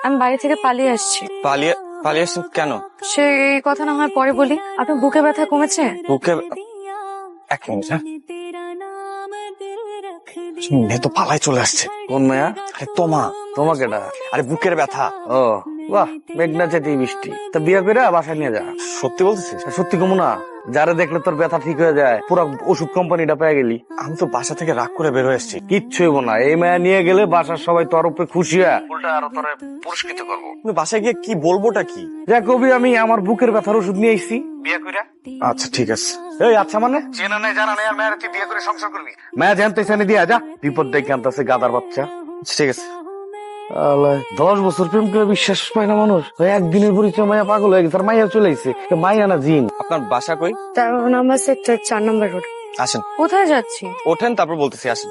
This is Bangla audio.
আমি বাড়ি থেকে পালিয়ে আসছি। পালিয়ে পালিয়ে আসছেন কেন? সেই কথা না হয় পরে বলি। আপনার বুকে ব্যথা কমেছে? বুকে এক মিনিট, হ্যাঁ মেয়ে তো পালায় চলে আসছে। কোন মেয়া? আরে তোমা তোমাকে না? আরে বুকের ব্যথা। ও বাহ, মেঘনা চেতেই বৃষ্টি। তা বিয়ে করে বাসায় নিয়ে যা। সত্যি বলতেছিস? সত্যি কমু না, যারা দেখলে তোর ব্যথা ঠিক হয়ে যায়, পুরো ওষুধ কোম্পানিটা পেয়ে গেলি। আমি তো বাসা থেকে রাগ করে বের হয়ে এসেছি। কিচ্ছু হইব না, এই মায়া নিয়ে গেলে বাসার সবাই তোর উপরে খুশি হয়, উল্টা আরো তোরে পুরস্কৃত করবো। তুমি বাসায় গিয়ে কি বলবোটা কি? যা কবি, আমি আমার বুকের ব্যথার ওষুধ নিয়ে আইছি, বিয়ে কইরা। আচ্ছা ঠিক আছে। এই আচ্ছা মানে চেনা নাই জানা নাই আর মায়ের তুই বিয়ে করে সংসার করবি? মায়া জানতেছে না, দিয়া যা, বিপদ দেখে আনতেছে গাদার বাচ্চা। ঠিক আছে। 10 বছর প্রেম করে বিশ্বাস পায় না মানুষ, একদিনের পরিচয় মায়া পাগল হয়ে গেছে, আর মাইয়া চলে আইছে। মাইয়া না জিন। আপনার বাসা কই? 13 নম্বর সেক্টর 4 নম্বর রোড। আসেন, কোথায় যাচ্ছি? ওঠেন তারপর বলতেছি। আসেন।